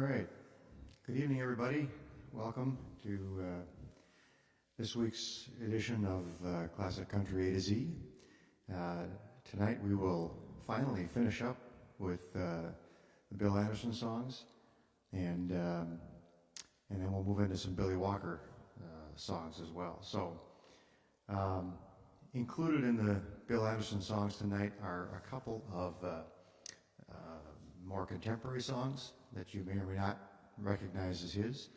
right. Good evening, everybody. Welcome to this week's edition of Classic Country A to Z. Tonight we will finally finish up with the Bill Anderson songs, and then we'll move into some Billy Walker songs as well. So, included in the Bill Anderson songs tonight are a couple of more contemporary songs that you may or may not recognize as his.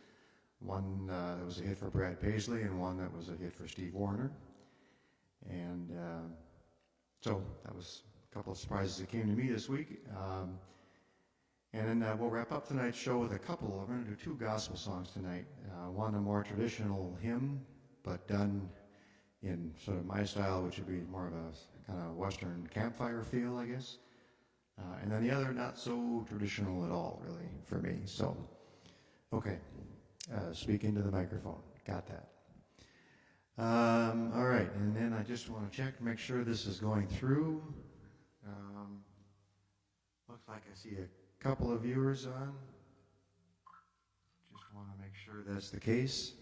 One that was a hit for Brad Paisley and one that was a hit for Steve Wariner. And so that was a couple of surprises that came to me this week. And then we'll wrap up tonight's show with a couple. I'm going to do two gospel songs tonight. One a more traditional hymn, but done in sort of my style, which would be more of a kind of Western campfire feel, I guess. And then the other, not so traditional at all, really, for me. So, okay, speak into the microphone. Got that. All right, and then I just want to check, make sure this is going through. Looks like I see a couple of viewers on. Just want to make sure that's the case.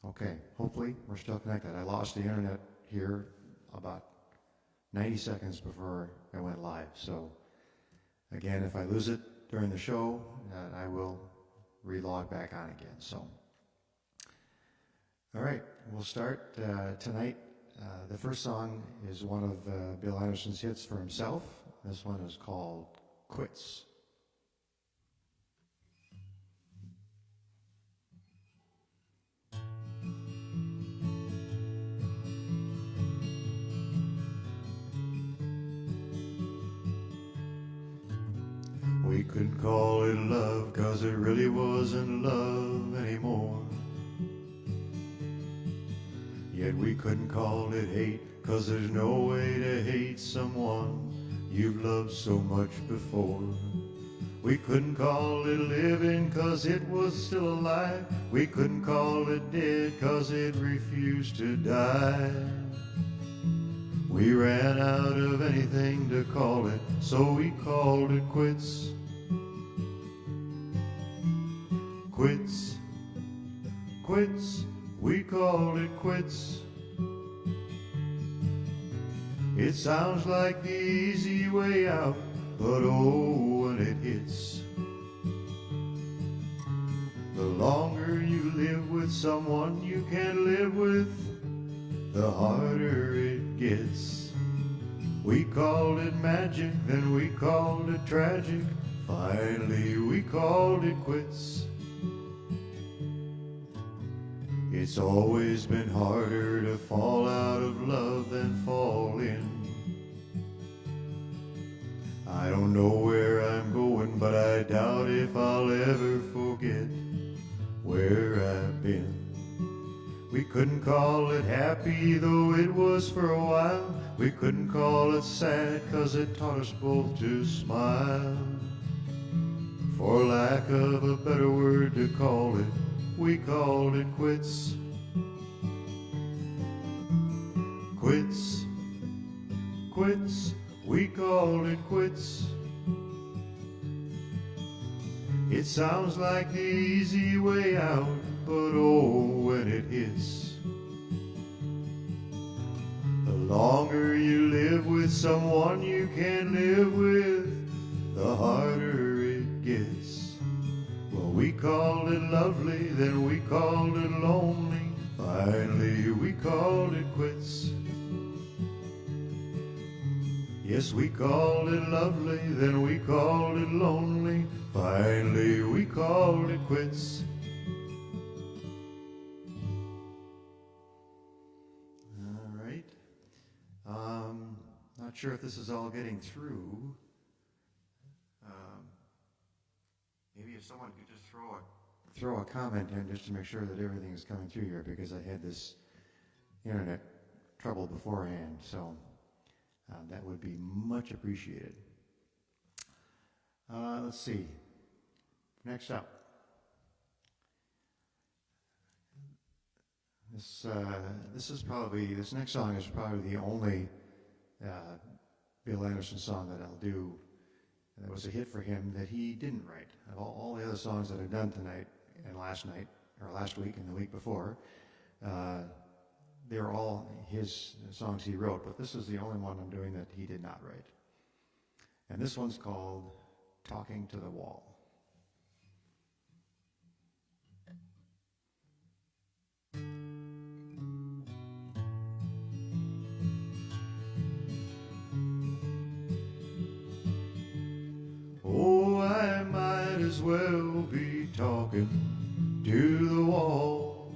Okay, hopefully we're still connected. I lost the internet here about 90 seconds before I went live. So again, if I lose it during the show, I will relog back on again. So, all right, we'll start tonight. The first song is one of Bill Anderson's hits for himself. This one is called Quits. We couldn't call it love, 'cause it really wasn't love anymore. Yet we couldn't call it hate, 'cause there's no way to hate someone you've loved so much before. We couldn't call it living, 'cause it was still alive. We couldn't call it dead, 'cause it refused to die. We ran out of anything to call it, so we called it quits. Quits, quits, we called it quits. It sounds like the easy way out, but oh, when it hits. The longer you live with someone you can't live with, the harder it gets. We called it magic, then we called it tragic. Finally we called it quits. It's always been harder to fall out of love than fall in. I don't know where I'm going, but I doubt if I'll ever forget where I've been. We couldn't call it happy, though it was for a while. We couldn't call it sad, 'cause it taught us both to smile. For lack of a better word to call it, we called it quits. Quits, quits, we called it quits. It sounds like the easy way out, but oh, when it hits. The longer you live with someone you can't live with, the harder it gets. Well, we called it lovely, then we called it lonely. Finally, we called it quits. Yes, we called it lovely, then we called it lonely. Finally, we called it quits. All right. Not sure if this is all getting through. Maybe if someone could just throw a comment in just to make sure that everything is coming through here, because I had this internet trouble beforehand, so that would be much appreciated. Let's see. Next up. This next song is probably the only Bill Anderson song that I'll do that was a hit for him that he didn't write. Of all the other songs that I've done tonight and last night, or last week and the week before, they're all his songs he wrote, but this is the only one I'm doing that he did not write. And this one's called Talking to the Wall. Oh, I might as well be talking to the wall.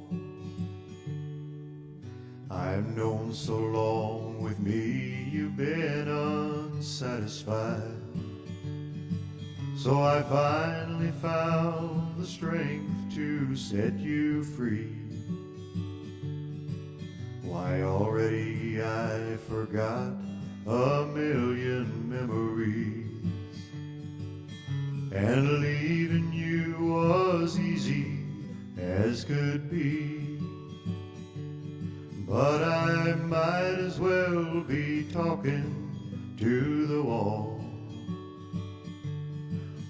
I've known so long with me you've been unsatisfied. So I finally found the strength to set you free. Why, already I forgot a million memories. And leaving you was easy as could be. But I might as well be talking to the wall.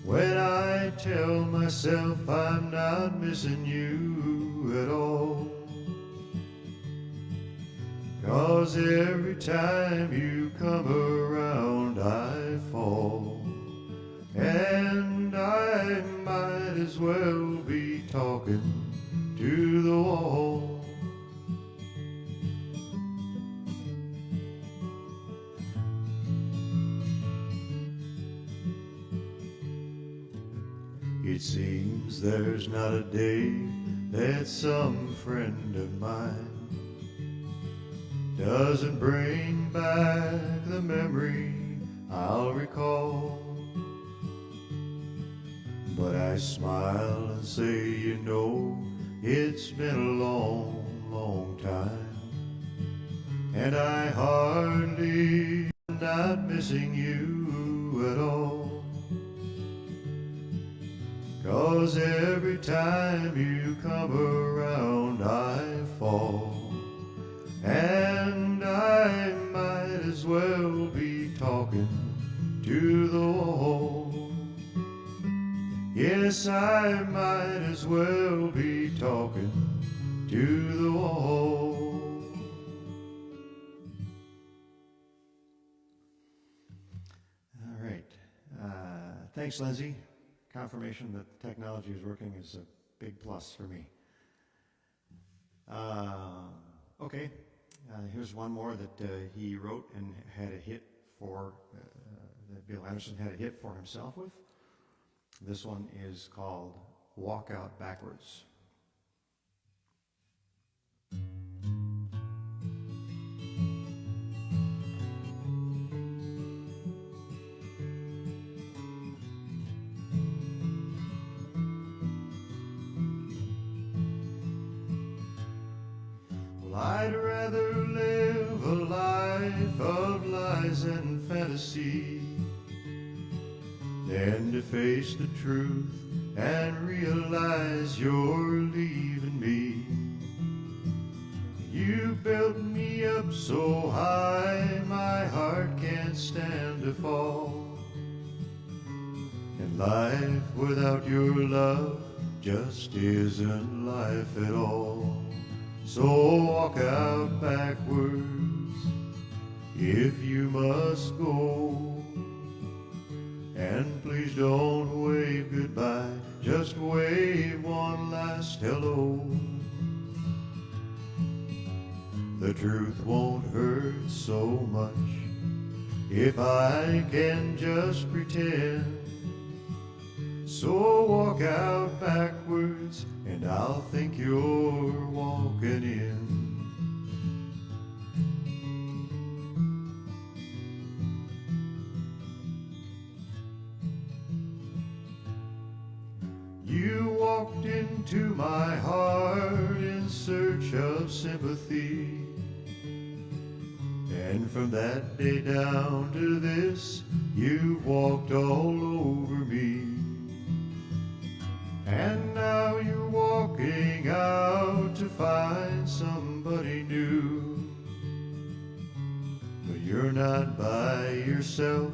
When I tell myself I'm not missing you at all. 'Cause every time you come around I fall. And I might as well be talking to the wall. It seems there's not a day that some friend of mine doesn't bring back the memory I'll recall. But I smile and say, you know, it's been a long, long time. And I hardly am not missing you at all. 'Cause every time you come around I fall. And I might as well be talking to the wall. Yes, I might as well be talking to the wall. All right. Thanks, Lindsay. Confirmation that the technology is working is a big plus for me. Okay. Here's one more that he wrote and had a hit for, that Bill Anderson had a hit for himself with. This one is called Walk Out Backwards. Well, I'd rather live a life of lies and fantasy than to face the truth and realize you're leaving me. You built me up so high my heart can't stand to fall. And life without your love just isn't life at all. So walk out backwards if you must go. And please don't wave goodbye, just wave one last hello. The truth won't hurt so much if I can just pretend. So walk out backwards and I'll think you're walking in. You walked into my heart in search of sympathy. And from that day down to this, you've walked all over me. And now you're walking out to find somebody new. But you're not by yourself,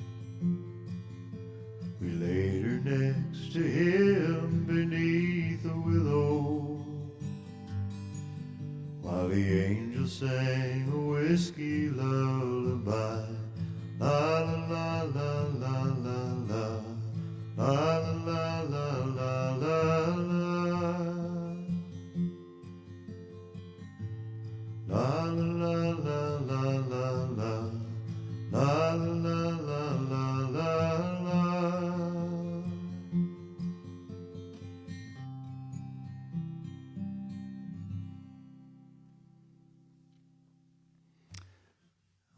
to him beneath a willow, while the angels sang a whiskey lullaby. La la la la la la la, la la la la la la, la la la la la la la, la la la la la la.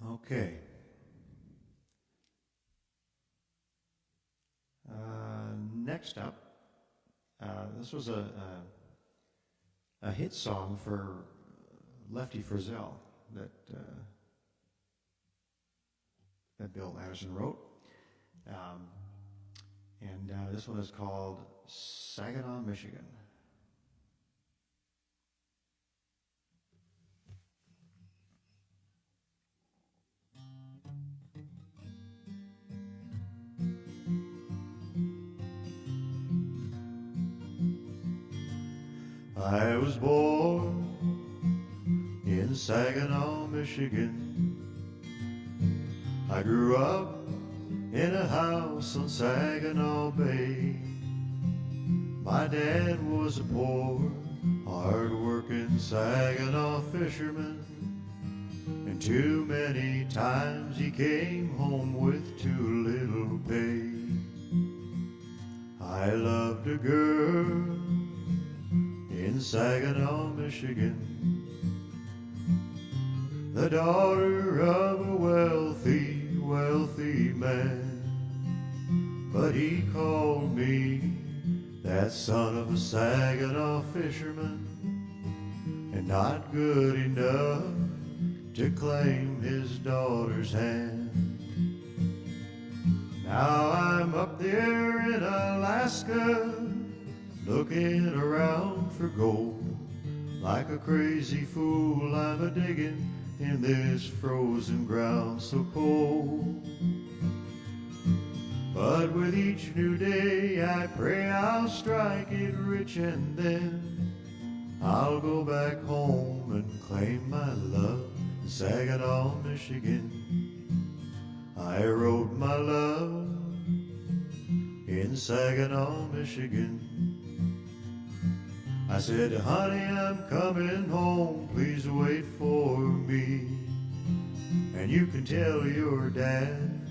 Okay. Next up, this was a hit song for Lefty Frizzell that Bill Anderson wrote, and this one is called Saginaw, Michigan. I was born in Saginaw, Michigan. I grew up in a house on Saginaw Bay. My dad was a poor, hard-working Saginaw fisherman, and too many times he came home with too little pay. I loved a girl in Saginaw, Michigan, the daughter of a wealthy, wealthy man. But he called me that son of a Saginaw fisherman, and not good enough to claim his daughter's hand. Now I'm up there in Alaska, looking around for gold. Like a crazy fool, I'm a-digging in this frozen ground so cold. But with each new day, I pray I'll strike it rich, and then I'll go back home and claim my love in Saginaw, Michigan. I wrote my love in Saginaw, Michigan. I said, honey, I'm coming home, please wait for me. And you can tell your dad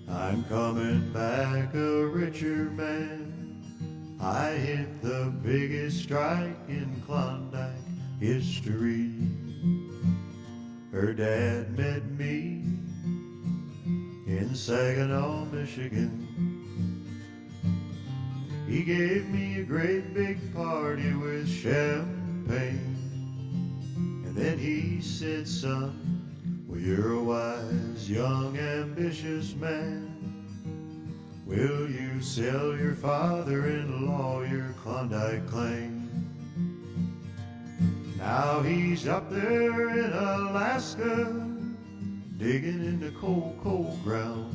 I'm coming back a richer man. I hit the biggest strike in Klondike history. Her dad met me in Saginaw, Michigan. He gave me a great big party with champagne. And then he said, son, well, you're a wise, young, ambitious man. Will you sell your father-in-law your Klondike claim? Now he's up there in Alaska, digging in the cold, cold ground.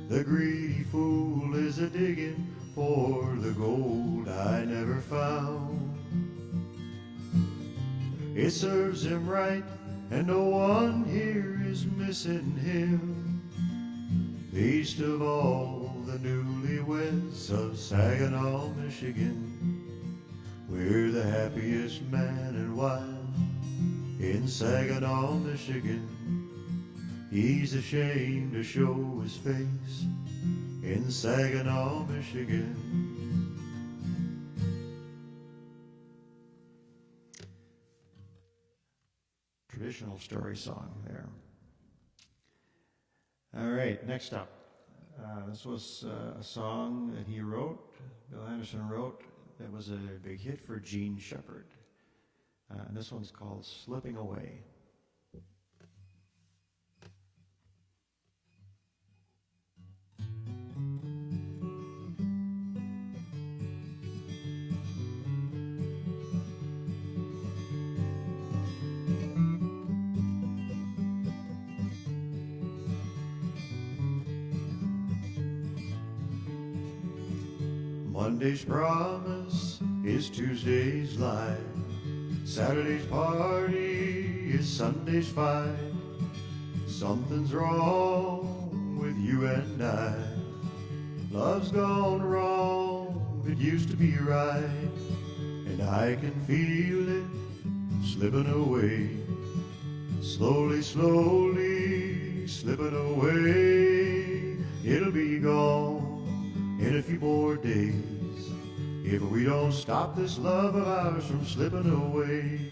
The greedy fool is a-digging for the gold I never found. It serves him right, and no one here is missing him, least of all the newlyweds of Saginaw, Michigan. We're the happiest man and wife in Saginaw, Michigan. He's ashamed to show his face in Saginaw, Michigan. Traditional story song there. All right, next up. This was a song that he wrote, Bill Anderson wrote, that was a big hit for Gene Shepard. And this one's called Slipping Away. Monday's promise is Tuesday's lie. Saturday's party is Sunday's fight. Something's wrong with you and I. Love's gone wrong, it used to be right. And I can feel it slipping away. Slowly, slowly slipping away. It'll be gone in a few more days if we don't stop this love of ours from slipping away.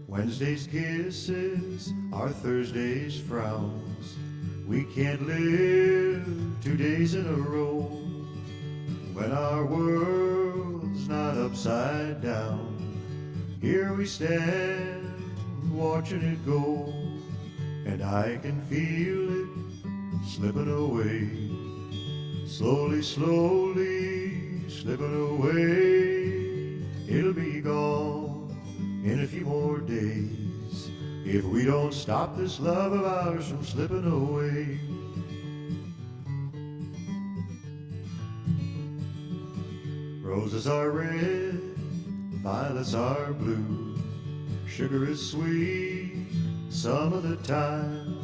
Wednesday's kisses are Thursday's frowns. We can't live 2 days in a row when our world's not upside down. Here we stand watching it go, and I can feel it slipping away. Slowly, slowly slipping away. It'll be gone in a few more days if we don't stop this love of ours from slipping away. Roses are red, violets are blue. Sugar is sweet some of the time.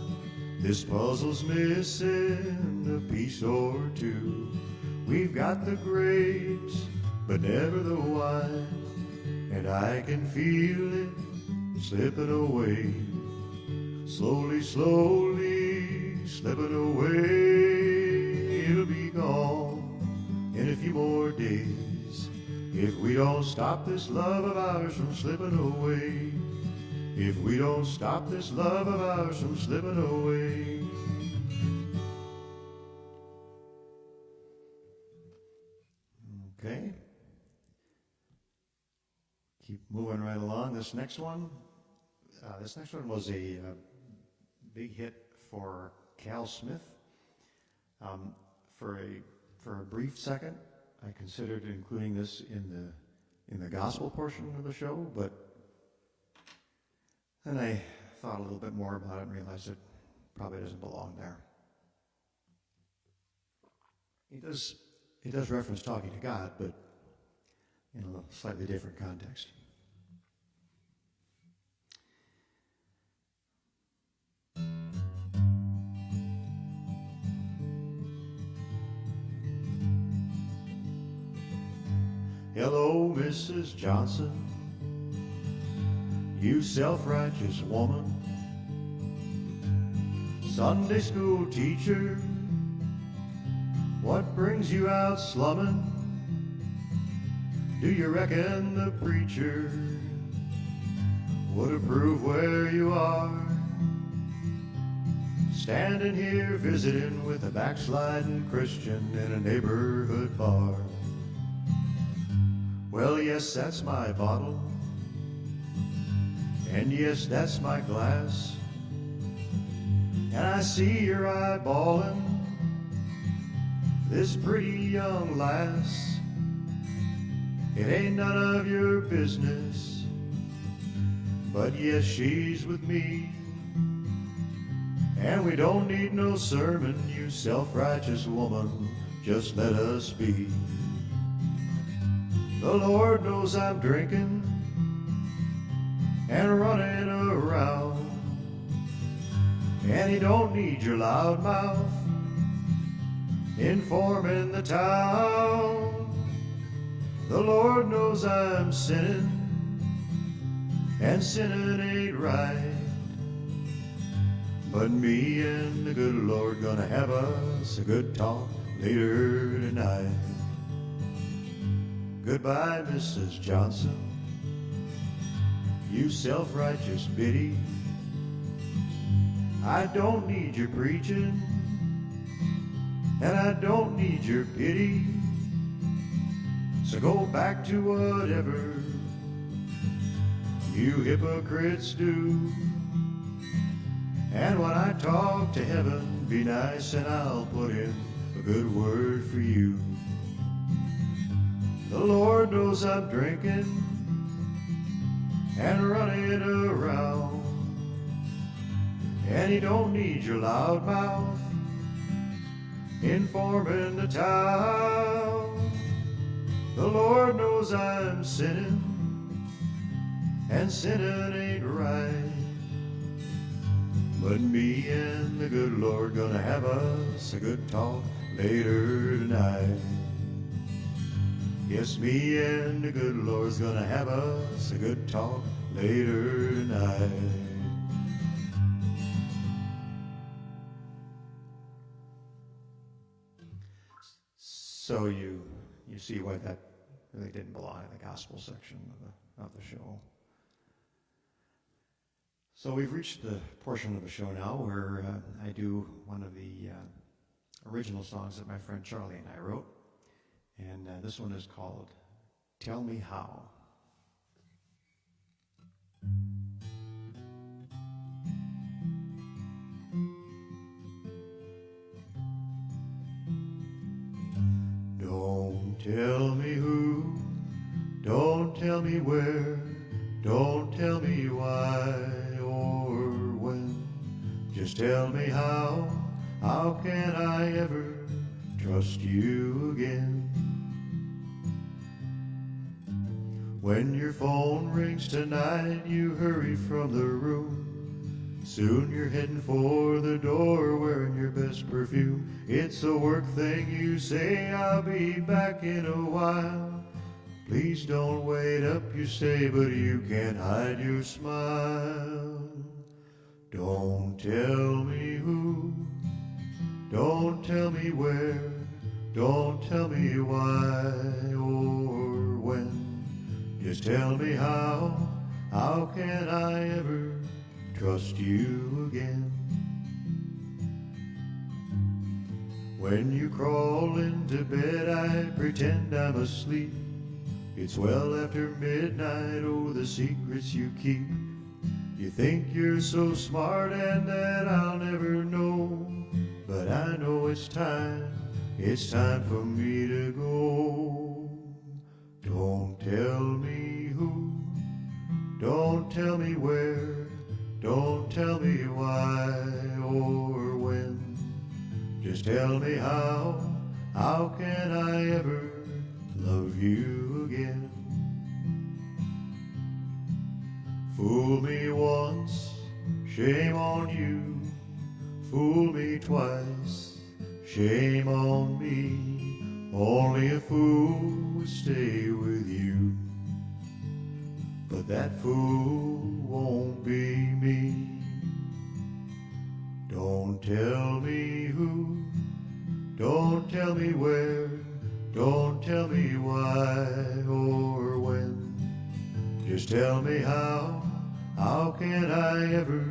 This puzzle's missing a piece or two. We've got the grapes, but never the wine. And I can feel it slipping away. Slowly, slowly slipping away. It'll be gone in a few more days if we don't stop this love of ours from slipping away. If we don't stop this love of ours from slipping away. Okay. Keep moving right along. This next one was a big hit for Cal Smith. For a brief second, I considered including this in the gospel portion of the show, but then I thought a little bit more about it and realized it probably doesn't belong there. It does reference talking to God, but in a slightly different context. Hello, Mrs. Johnson, you self-righteous woman, Sunday school teacher, what brings you out slumming? Do you reckon the preacher would approve where you are? Standing here visiting with a backsliding Christian in a neighborhood bar. Well, yes, that's my bottle, and yes, that's my glass, and I see you're eyeballing this pretty young lass. It ain't none of your business, but yes, she's with me, and we don't need no sermon, you self-righteous woman, just let us be. The Lord knows I'm drinking and running around, and He don't need your loud mouth informing the town. The Lord knows I'm sinning, and sinning ain't right, but me and the good Lord gonna have us a good talk later tonight. Goodbye, Mrs. Johnson, you self-righteous biddy. I don't need your preaching, and I don't need your pity. So go back to whatever you hypocrites do. And when I talk to heaven, be nice and I'll put in a good word for you. The Lord knows I'm drinking and running around, and He don't need your loud mouth informing the town. The Lord knows I'm sinning, and sinning ain't right. But me and the good Lord gonna have us a good talk later tonight. Yes, me and the good Lord's gonna have us a good talk later tonight. So you see why that really didn't belong in the gospel section of the show. So we've reached the portion of the show now where I do one of the original songs that my friend Charlie and I wrote. And this one is called Tell Me How. Don't tell me who, don't tell me where, don't tell me why or when. Just tell me how can I ever trust you again? When your phone rings tonight, you hurry from the room. Soon you're heading for the door, wearing your best perfume. It's a work thing, you say, I'll be back in a while. Please don't wait up, you say, but you can't hide your smile. Don't tell me who, don't tell me where, don't tell me why or when. Just tell me how can I ever trust you again? When you crawl into bed, I pretend I'm asleep. It's well after midnight, oh, the secrets you keep. You think you're so smart and that I'll never know, but I know it's time for me to go. Don't tell me who, don't tell me where, don't tell me why or when. Just tell me how can I ever love you again? Fool me once, shame on you. Fool me twice, shame on me. Only a fool would stay with you, but that fool won't be me. Don't tell me who, don't tell me where, don't tell me why or when. Just tell me how can I ever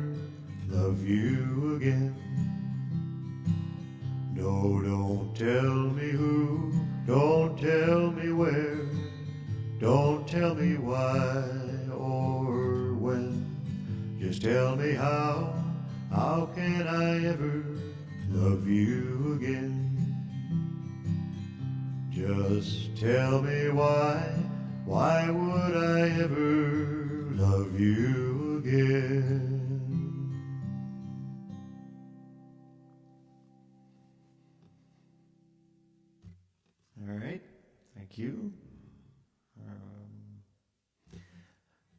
love you again? No, don't tell me who, don't tell me where, don't tell me why or when. Just tell me how can I ever love you again? Just tell me why would I ever love you again? All right, thank you.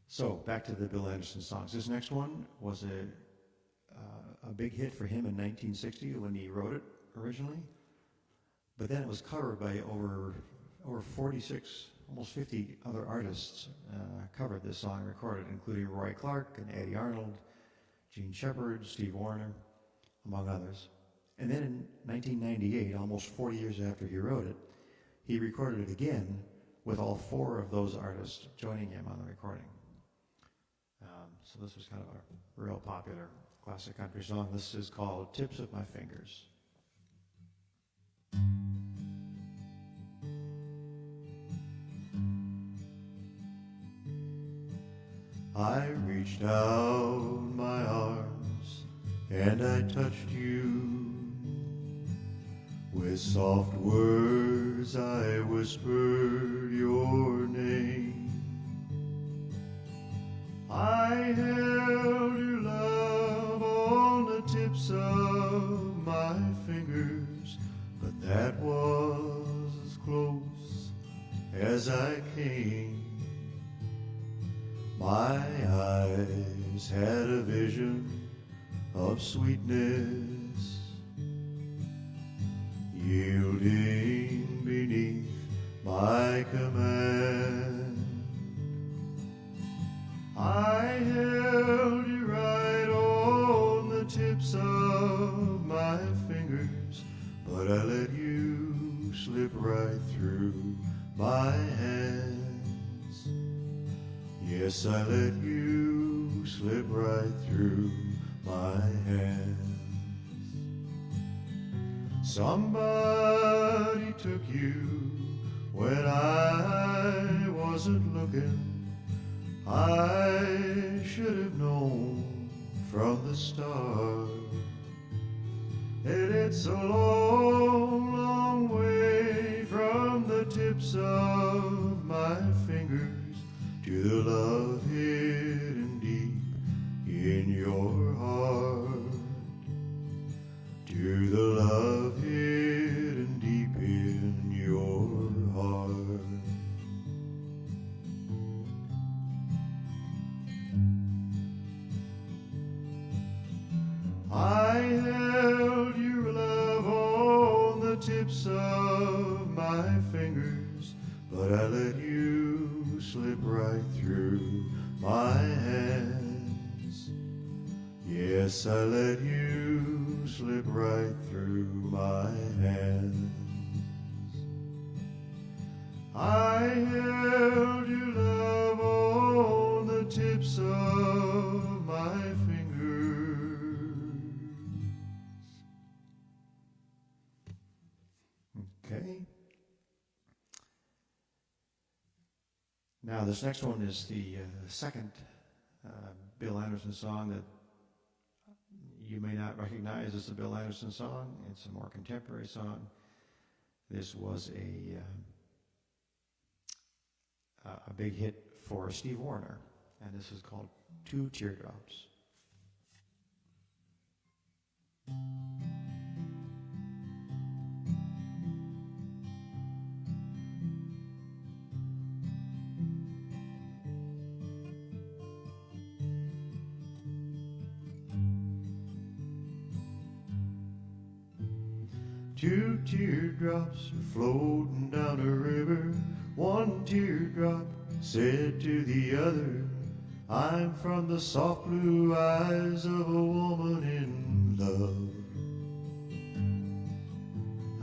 So back to the Bill Anderson songs. This next one was a big hit for him in 1960 when he wrote it originally, but then it was covered by over 46, almost 50 other artists covered this song, recorded, including Roy Clark and Eddie Arnold, Gene Shepard, Steve Wariner, among others. And then in 1998, almost 40 years after he wrote it, he recorded it again with all 4 of those artists joining him on the recording. So this was kind of a real popular classic country song. This is called Tips of My Fingers. I reached out my arms and I touched you. With soft words I whispered your name. I held your love on the tips of my fingers, but that was as close as I came. My eyes had a vision of sweetness, yielding beneath my command. I held you right on the tips of my fingers, but I let you slip right through my hands. Yes, I let you slip right through my hands. Somebody took you when I wasn't looking. I should have known from the start that it's a long, long way from the tips of my fingers to the love hidden deep in your heart, to the love hidden deep in your heart. I held your love on the tips of my fingers, but I let you slip right through my hands. Yes, I let you slip right through my hands. I held your love on the tips of my fingers. Okay. Now this next one is the second Bill Anderson song that you may not recognize as a Bill Anderson song. It's a more contemporary song. This was a big hit for Steve Wariner, and this is called Two Teardrops. Two teardrops are floating down a river. One teardrop said to the other, I'm from the soft blue eyes of a woman in love.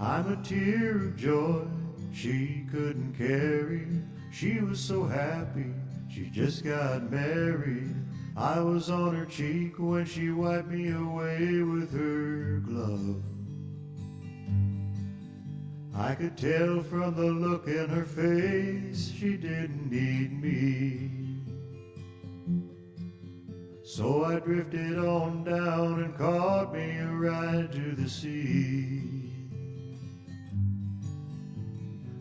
I'm a tear of joy she couldn't carry. She was so happy she just got married. I was on her cheek when she wiped me away with her glove. I could tell from the look in her face she didn't need me. So I drifted on down and caught me a ride to the sea.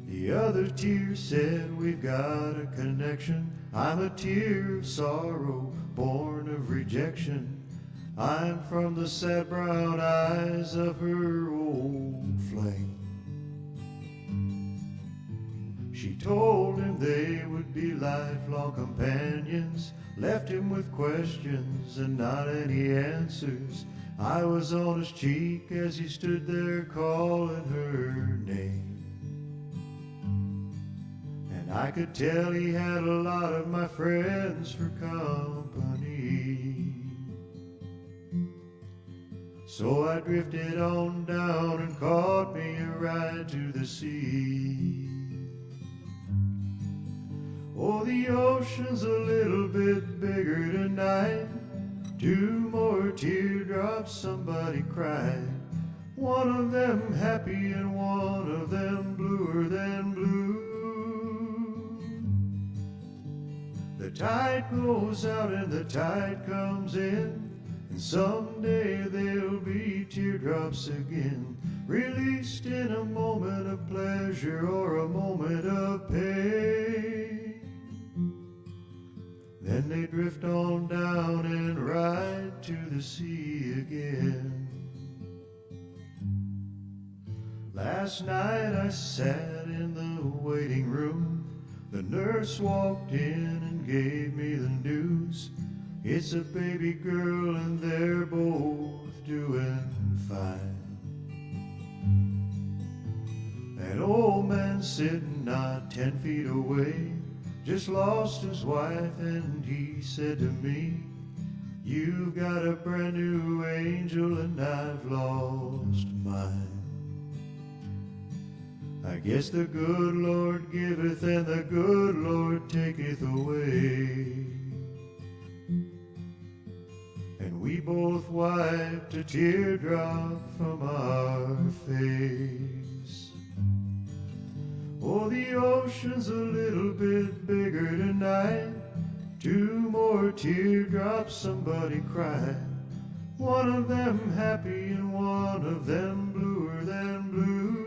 The other tear said we've got a connection. I'm a tear of sorrow, born of rejection. I'm from the sad brown eyes of her old flame. She told him they would be lifelong companions, left him with questions and not any answers. I was on his cheek as he stood there calling her name. And I could tell he had a lot of my friends for company. So I drifted on down and caught me a ride to the sea. Oh, the ocean's a little bit bigger tonight. Two more teardrops, somebody cried. One of them happy and one of them bluer than blue. The tide goes out and the tide comes in, and someday there'll be teardrops again, released in a moment of pleasure or a moment of pain. Then they drift on down and ride to the sea again. Last night I sat in the waiting room. The nurse walked in and gave me the news. It's a baby girl and they're both doing fine. An old man sitting not 10 feet away just lost his wife, and he said to me, "You've got a brand new angel and I've lost mine." I guess the good Lord giveth and the good Lord taketh away. And we both wiped a teardrop from our face. Oh, the ocean's a little bit bigger tonight. 2 more teardrops, somebody cried. One of them happy and one of them bluer than blue.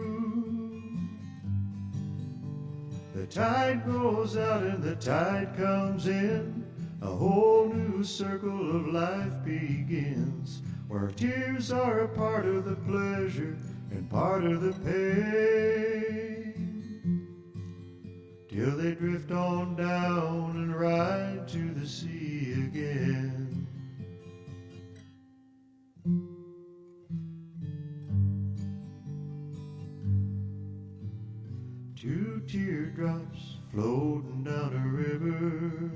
The tide goes out and the tide comes in. A whole new circle of life begins, where tears are a part of the pleasure and part of the pain, till they drift on down and ride to the sea again. Two teardrops floating down a river.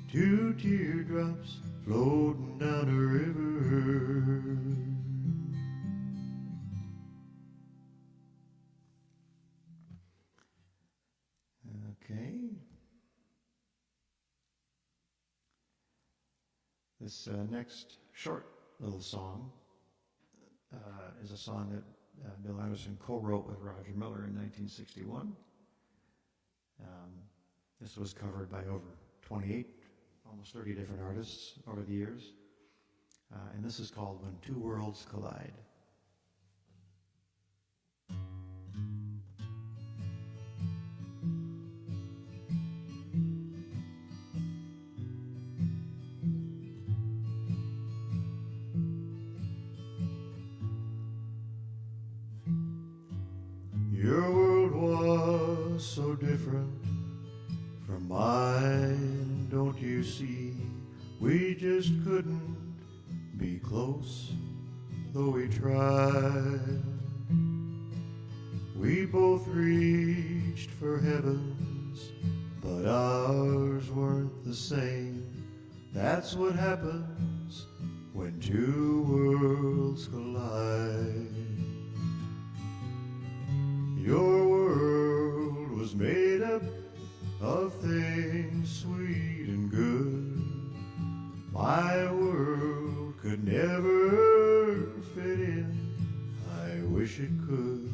Two teardrops floating down a river. Okay. This next short little song is a song that Bill Anderson co-wrote with Roger Miller in 1961. This was covered by over 28, almost 30 different artists over the years. And this is called When Two Worlds Collide. Your world was so different from mine, don't you see? We just couldn't be close, though we tried. We both reached for heavens, but ours weren't the same. That's what happens when two worlds collide. Your world was made up of things sweet and good. My world could never fit in. I wish it could.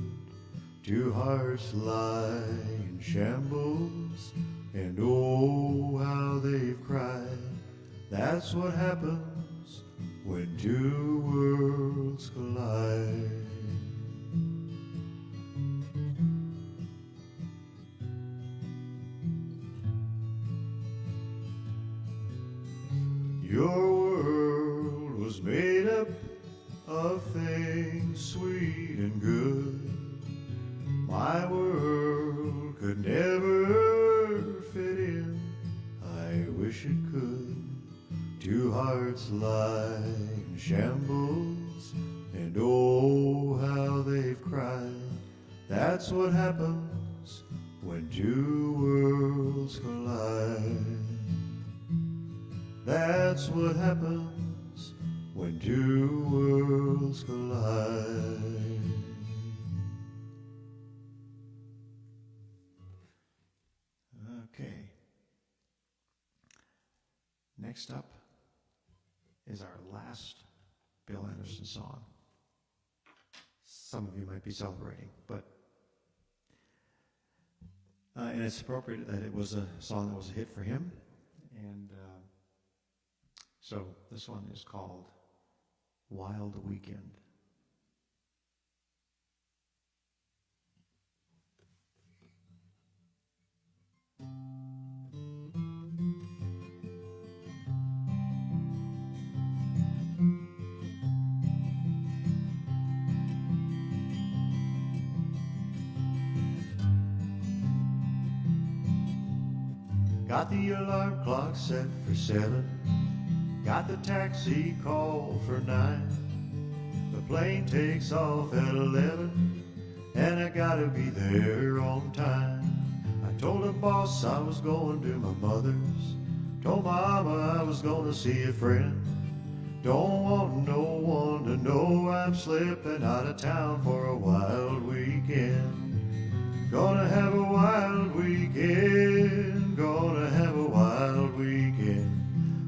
Two hearts lie in shambles, and oh, how they've cried. That's what happens when two worlds collide. Your world was made up of things sweet and good. My world could never fit in. I wish it could. Two hearts lie in shambles, and oh, how they've cried. That's what happens when two worlds collide. That's what happens when two worlds collide. Okay. Next up is our last Bill Anderson song. Some of you might be celebrating, but and it's appropriate that it was a song that was a hit for him. And so this one is called Wild Weekend. Got the alarm clock set for 7. Got the taxi call for 9. The plane takes off at 11, and I gotta be there on time. I told the boss I was going to my mother's. Told mama I was gonna see a friend. Don't want no one to know I'm slipping out of town for a wild weekend. Gonna have a wild weekend. Gonna have a wild weekend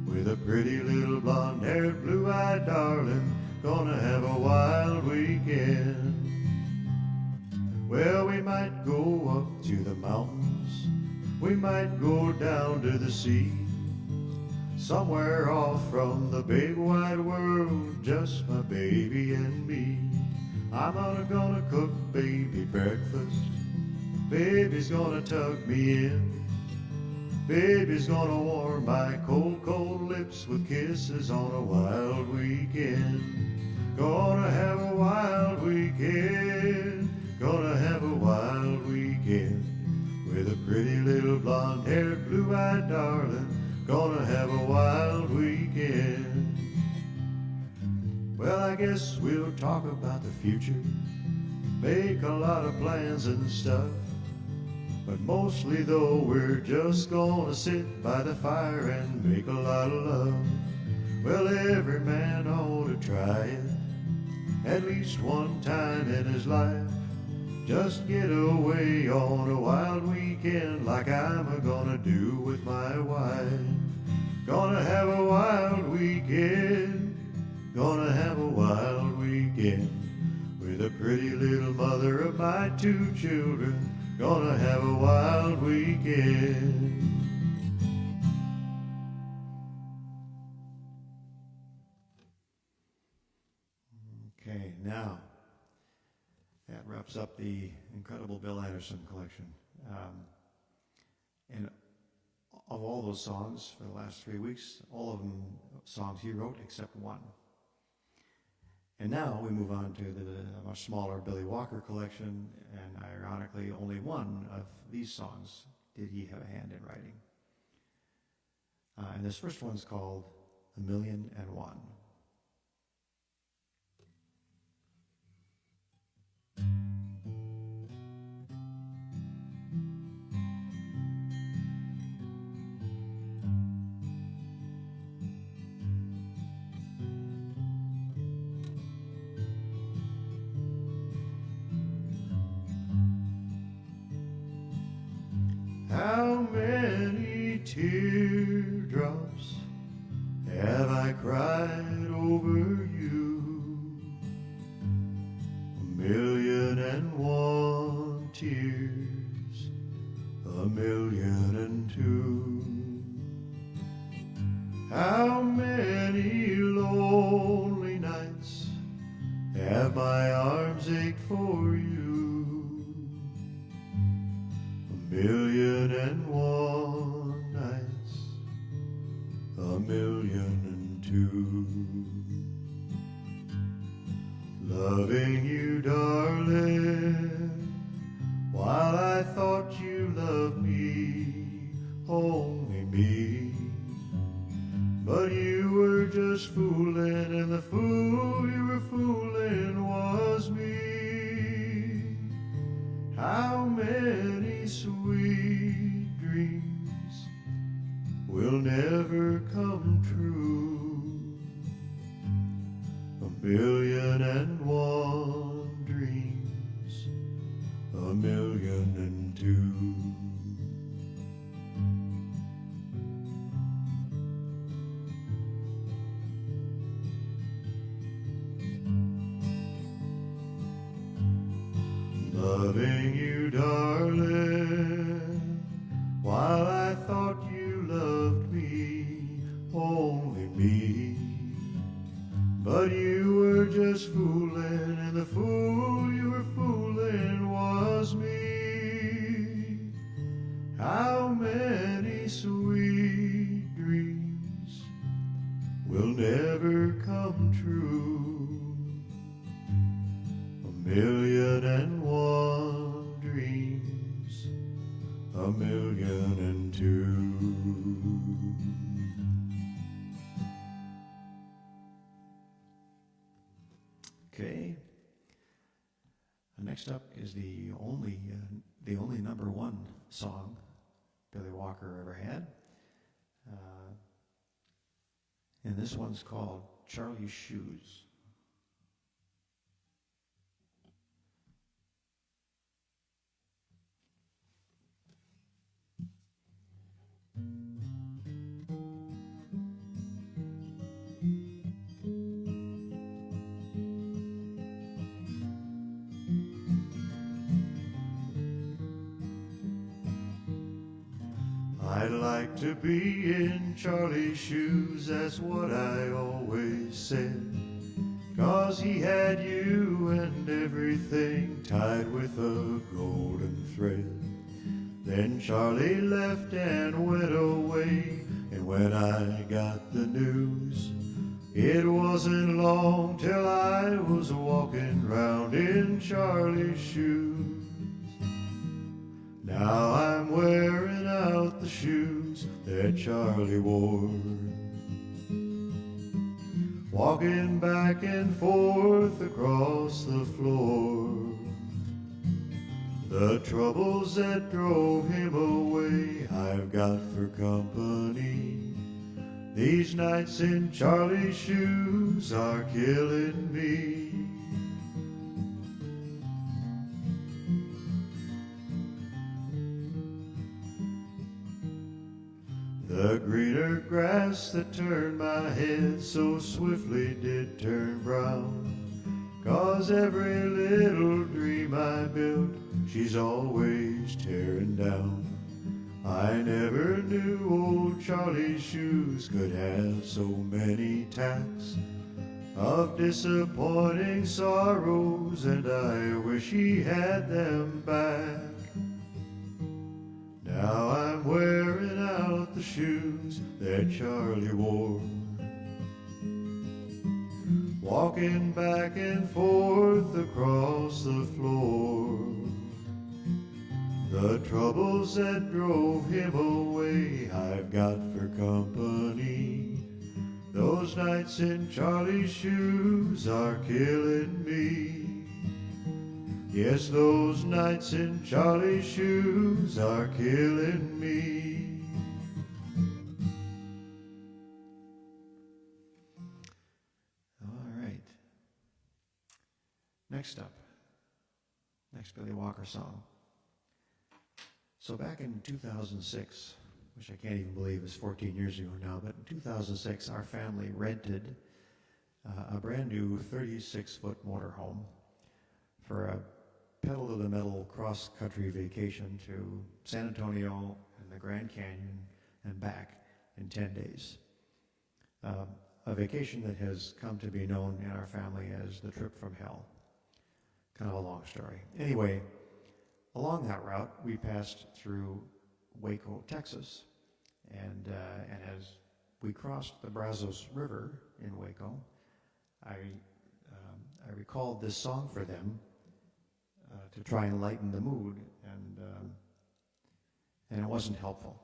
with a pretty little blonde-haired, blue-eyed darling. Gonna have a wild weekend. Well, we might go up to the mountains. We might go down to the sea. Somewhere off from the big wide world, just my baby and me. I'm gonna cook baby breakfast. Baby's gonna tuck me in. Baby's gonna warm my cold, cold lips with kisses on a wild weekend. Gonna have a wild weekend. Gonna have a wild weekend with a pretty little blonde-haired, blue-eyed darling. Gonna have a wild weekend. Well, I guess we'll talk about the future, make a lot of plans and stuff. But mostly though, we're just gonna sit by the fire and make a lot of love. Well, every man ought to try it at least one time in his life. Just get away on a wild weekend like I'm gonna do with my wife. Gonna have a wild weekend. Gonna have a wild weekend with a pretty little mother of my 2 children. Gonna have a wild weekend. Okay, now that wraps up the incredible Bill Anderson collection. And of all those songs for the last 3 weeks, all of them songs he wrote except one. And now we move on to the much smaller Billy Walker collection, and ironically, only one of these songs did he have a hand in writing. And this first one's called "1,000,001." How many teardrops have I cried over you? 1,000,001 tears, 1,000,002. How many lonely nights have my arms ached for you? 1,000,001 nights, 1,000,002. Loving you, darling, while I thought you loved me, only me. But you were just fooling, and the fool you were fooling was me. How many sweet dreams will never come true? 1,000,001 dreams, 1,000,002. Loving you, darling, while I thought you loved me, only me. But you were just fooling, and the fool you were fooling was me. How many sweet dreams will never come true? 1,000,001 dreams, 1,000,002. Okay. Next up is the only #1 song Billy Walker ever had. And this one's called Charlie's Shoes. I'd like to be in Charlie's shoes, that's what I always said. 'Cause he had you and everything tied with a golden thread. Then Charlie left and went away, and when I got the news, it wasn't long till I was walking round in Charlie's shoes. Now I'm wearing out the shoes that Charlie wore, walking back and forth across the floor. The troubles that drove him away I've got for company. These nights in Charlie's shoes are killing me. The greener grass that turned my head so swiftly did turn brown. 'Cause every little dream I built, she's always tearing down. I never knew old Charlie's shoes could have so many tacks of disappointing sorrows, and I wish he had them back. Now I'm wearing out the shoes that Charlie wore, walking back and forth across the floor. The troubles that drove him away I've got for company. Those nights in Charlie's shoes are killing me. Yes, those nights in Charlie's shoes are killing me. All right. Next up, next Billy Walker song. So back in 2006, which I can't even believe is 14 years ago now, but in 2006, our family rented a brand new 36-foot motorhome for a pedal-to-the-metal cross-country vacation to San Antonio and the Grand Canyon and back in 10 days. A vacation that has come to be known in our family as the trip from hell. Kind of a long story. Anyway, along that route, we passed through Waco, Texas, and as we crossed the Brazos River in Waco, I recalled this song for them to try and lighten the mood, and it wasn't helpful.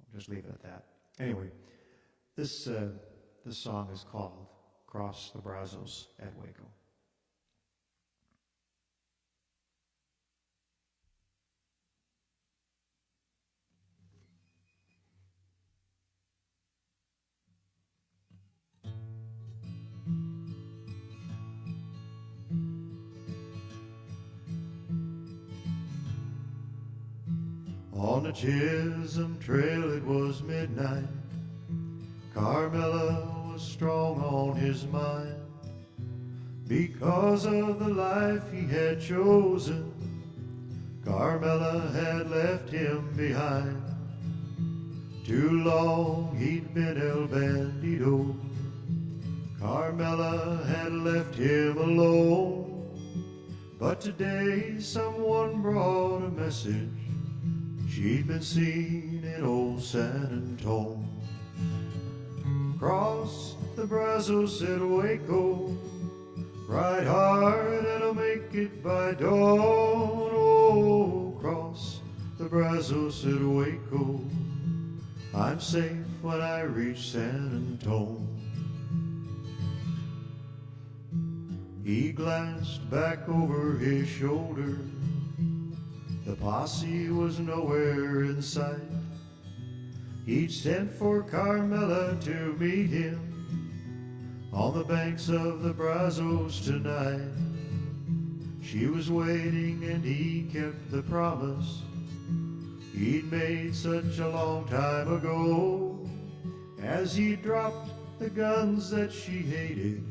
I'll just leave it at that. Anyway, this song is called "Cross the Brazos at Waco." On the Chisholm Trail it was midnight. Carmela was strong on his mind. Because of the life he had chosen, Carmela had left him behind. Too long he'd been El Bandido. Carmela had left him alone. But today someone brought a message. She'd been seen in old San Antone. Cross the Brazos at Waco, ride hard and I'll make it by dawn. Oh, cross the the Brazos at Waco. I'm safe when I reach San Antone. He glanced back over his shoulder. The posse was nowhere in sight. He'd sent for Carmela to meet him on the banks of the Brazos tonight. She was waiting and he kept the promise he'd made such a long time ago, as he dropped the guns that she hated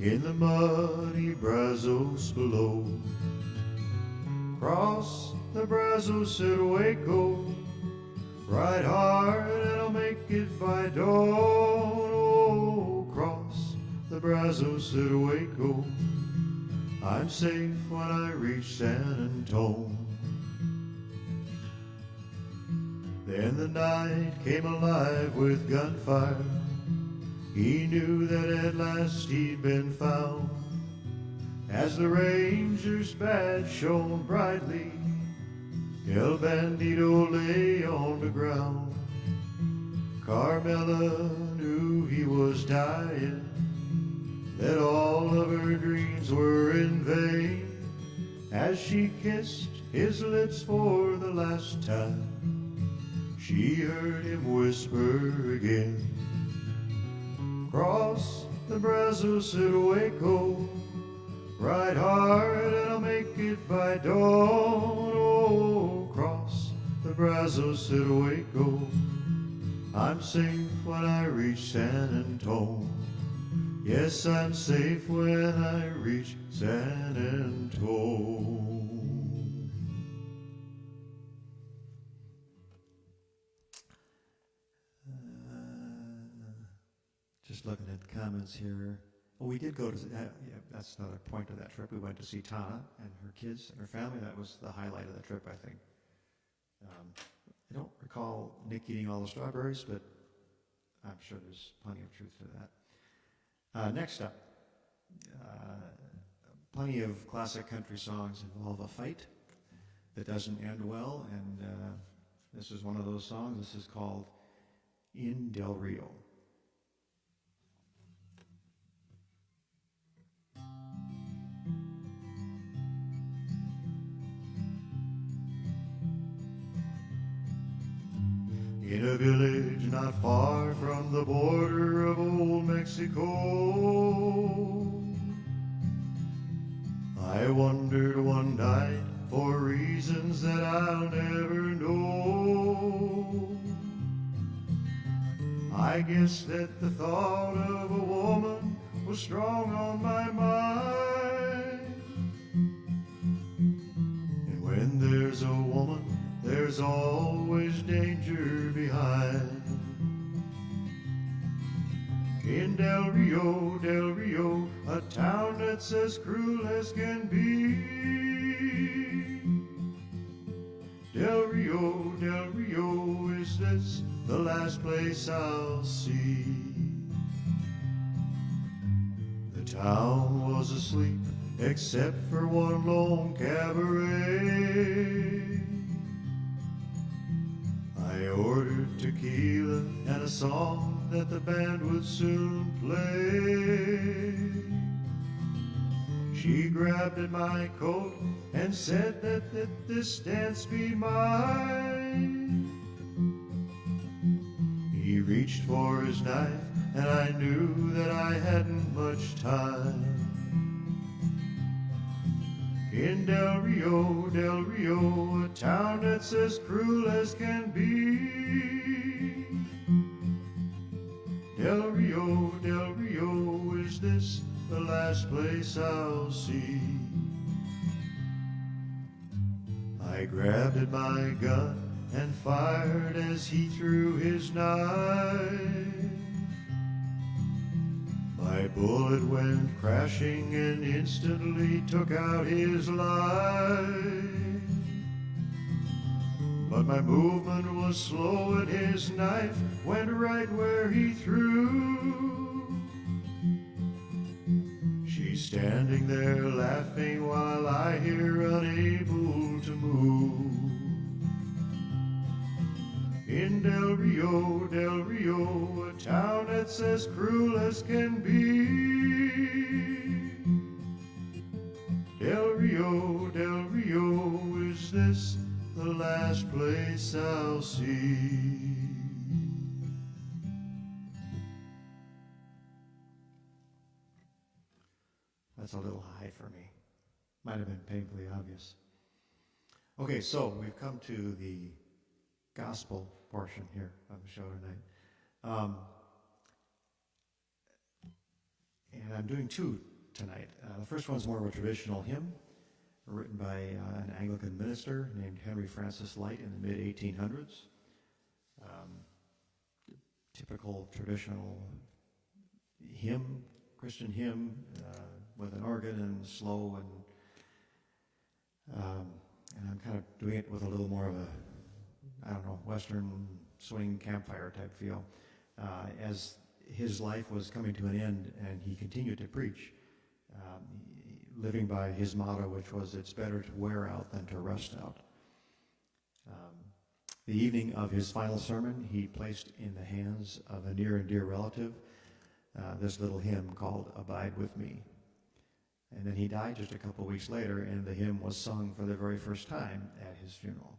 in the muddy Brazos below. Cross the Brazos at Waco, ride hard and I'll make it by dawn. Oh, cross the Brazos at Waco, I'm safe when I reach San Antone. Then the night came alive with gunfire. He knew that at last he'd been found, as the Rangers' badge shone brightly. El Bandito lay on the ground. Carmela knew he was dying, that all of her dreams were in vain, as she kissed his lips for the last time. She heard him whisper again, cross the Brazos at Waco, ride hard and I'll make it by dawn. Oh, cross the Brazos at Waco, I'm safe when I reach San Antone. Yes, I'm safe when I reach San Antone. Just looking at the comments here. Oh, we did go to, yeah, that's another point of that trip. We went to see Tana and her kids and her family. That was the highlight of the trip, I think. I don't recall Nick eating all the strawberries, but I'm sure there's plenty of truth to that. Next up, plenty of classic country songs involve a fight that doesn't end well, and this is one of those songs. This is called In Del Rio. In a village not far from the border of old Mexico, I wandered one night for reasons that I'll never know. I guess that the thought of a woman was strong on my mind. And when there's a woman, there's always danger behind. In Del Rio, a town that's as cruel as can be. Del Rio, is this the last place I'll see? The town was asleep except for one lone cabaret. I ordered tequila and a song that the band would soon play. She grabbed at my coat and said that this dance be mine. He reached for his knife and I knew that I hadn't much time. In Del Rio, a town that's as cruel as can be. Del Rio, is this the last place I'll see? I grabbed at my gun and fired as he threw his knife. My bullet went crashing and instantly took out his life. But my movement was slow and his knife went right where he threw. She's standing there laughing while I hear unable to move. In Del Rio, a town that's as cruel as can be. Del Rio, is this the last place I'll see? That's a little high for me. Might have been painfully obvious. Okay, so we've come to the gospel portion here of the show tonight. And I'm doing two tonight. The first one's more of a traditional hymn written by an Anglican minister named Henry Francis Lyte in the mid-1800s. Typical traditional hymn, Christian hymn, with an organ and slow, and I'm kind of doing it with a little more of a, I don't know, Western swing campfire type feel. As his life was coming to an end and he continued to preach, living by his motto, which was, "It's better to wear out than to rust out." The evening of his final sermon, he placed in the hands of a near and dear relative this little hymn called "Abide With Me." And then he died just a couple weeks later, and the hymn was sung for the very first time at his funeral.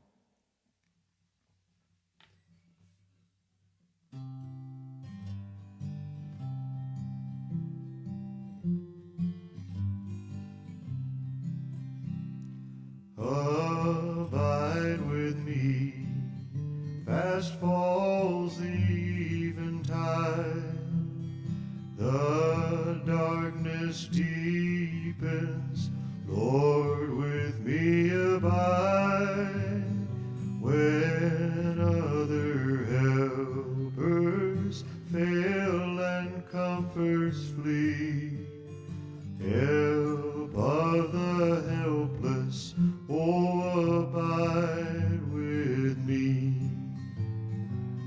Abide with me, fast falls the eventide, the darkness deepens, Lord, with me abide, when other helpers fail and comforts flee, help of the helpless, oh, abide with me.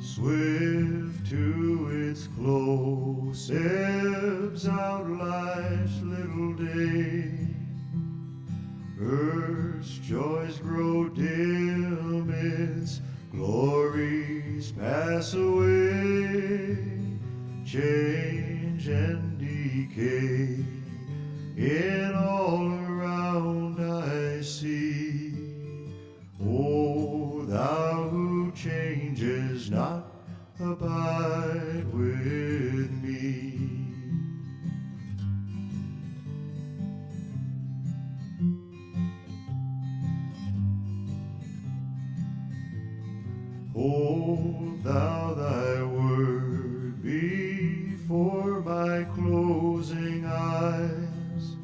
Swift to its close ebbs out life's little day. Earth's joys grow dim, its glories pass away. Change and decay in all around I see. O thou who changes not, abide with me. Hold thou thy word before my closing eyes,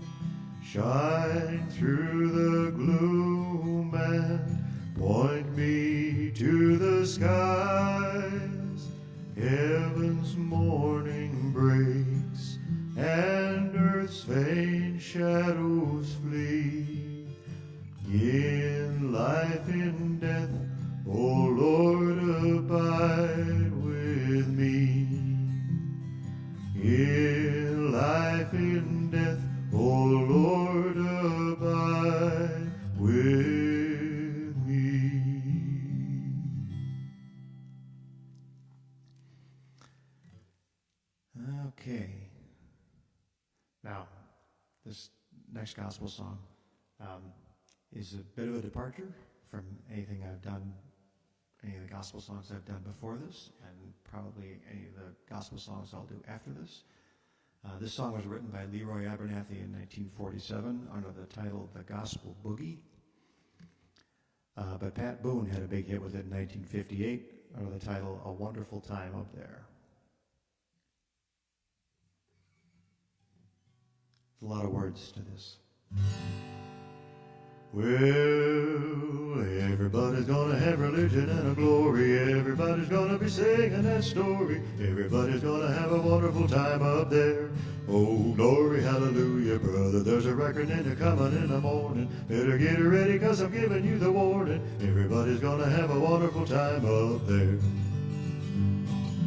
shine through the gloom and point me to the skies. Heaven's morning breaks and earth's faint shadows flee. In life, in death, O Lord, abide with me. In life, in death, O Lord, abide with me. Okay. Now, this next gospel song is a bit of a departure from anything I've done, any of the gospel songs I've done before this, and probably any of the gospel songs I'll do after this. This song was written by Leroy Abernathy in 1947 under the title "The Gospel Boogie." But Pat Boone had a big hit with it in 1958 under the title "A Wonderful Time Up There." There's a lot of words to this. Well, everybody's gonna have religion and a glory. Everybody's gonna be singing that story. Everybody's gonna have a wonderful time up there. Oh, glory, hallelujah, brother. There's a reckoning coming in the morning. Better get ready, 'cause I'm giving you the warning. Everybody's gonna have a wonderful time up there.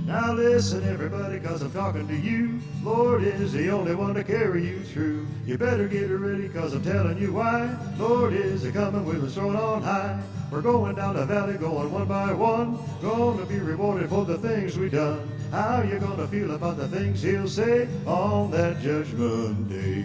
Now listen everybody, cause I'm talking to you. Lord is the only one to carry you through. You better get ready, cause I'm telling you why. Lord is a-coming with us thrown on high. We're going down the valley, going one by one. Gonna be rewarded for the things we done. How you gonna feel about the things he'll say on that judgment day?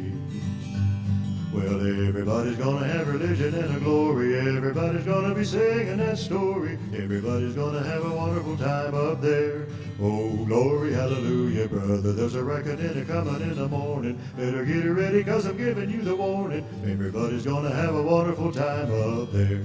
Well, everybody's gonna have religion and a glory. Everybody's gonna be singing that story. Everybody's gonna have a wonderful time up there. Oh, glory, hallelujah, brother. There's a reckoning a-coming in the morning. Better get ready, cause I'm giving you the warning. Everybody's gonna have a wonderful time up there.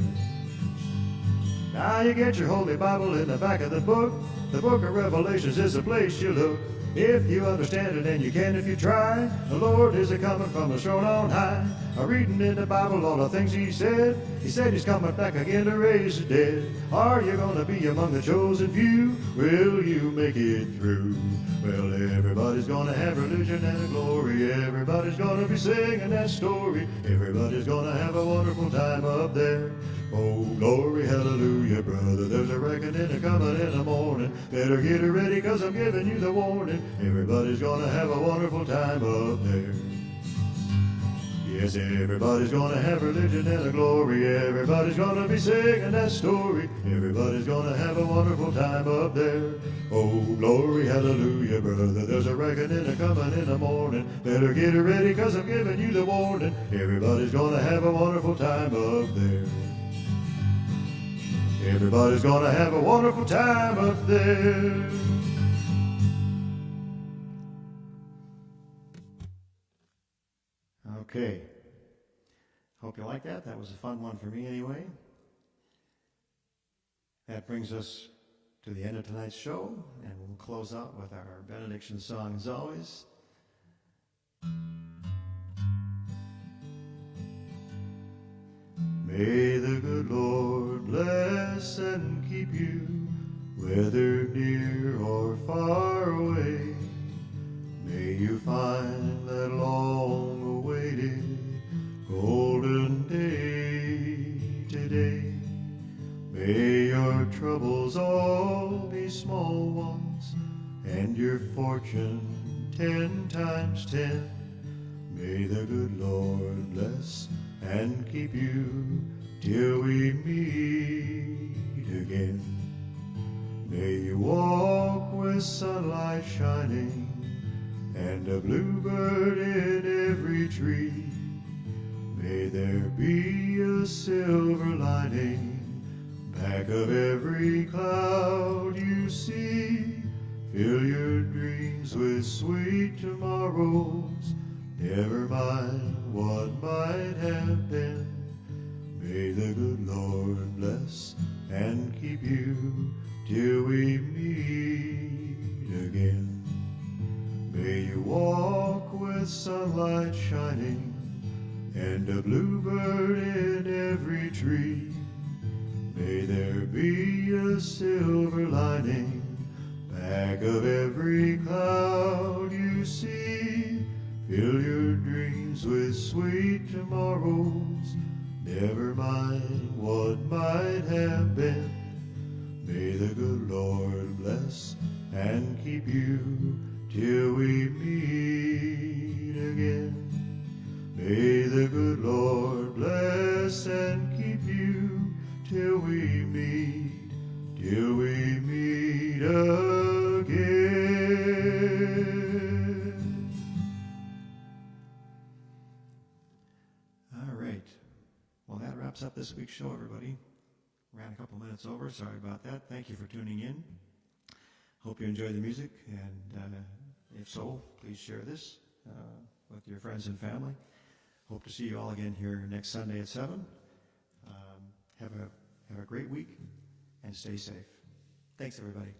Now you get your Holy Bible in the back of the book. The book of Revelations is the place you look. If you understand it, and you can if you try, the Lord is a-coming from the throne on high. A-reading in the Bible all the things he said. He said he's coming back again to raise the dead. Are you gonna be among the chosen few? Will you make it through? Well, everybody's gonna have religion and a glory. Everybody's gonna be singing that story. Everybody's gonna have a wonderful time up there. Oh, glory, hallelujah, brother. There's a reckoning a-coming in the morning. Better get ready, cause I'm giving you the warning. Everybody's gonna have a wonderful time up there. Yes, everybody's gonna have religion and a glory. Everybody's gonna be singing that story. Everybody's gonna have a wonderful time up there. Oh, glory, hallelujah, brother. There's a reckoning a-coming in the morning. Better get ready, cause I'm giving you the warning. Everybody's gonna have a wonderful time up there. Everybody's gonna have a wonderful time up there. Okay. Hope you like that. That was a fun one for me anyway. That brings us to the end of tonight's show, and we'll close out with our benediction song as always. May the good Lord bless and keep you, whether near or far away. May you find that long-awaited golden day today. May your troubles all be small ones, and your fortune 10 times 10. May the good Lord bless and keep you till we meet again. May you walk with sunlight shining and a bluebird in every tree. May there be a silver lining back of every cloud you see. Fill your dreams with sweet tomorrows, never mind what might have been. May the good Lord bless and keep you till we meet again. May you walk with sunlight shining and a bluebird in every tree. May there be a silver lining back of every cloud you see. Fill your dreams with sweet tomorrows, never mind what might have been. May the good Lord bless and keep you till we meet again. May the good Lord bless and keep you till we meet again. All right. Well, that wraps up this week's show, everybody. Ran a couple minutes over. Sorry about that. Thank you for tuning in. Hope you enjoy the music, and if so, please share this with your friends and family. Hope to see you all again here next Sunday at 7. Have a great week, and stay safe. Thanks, everybody.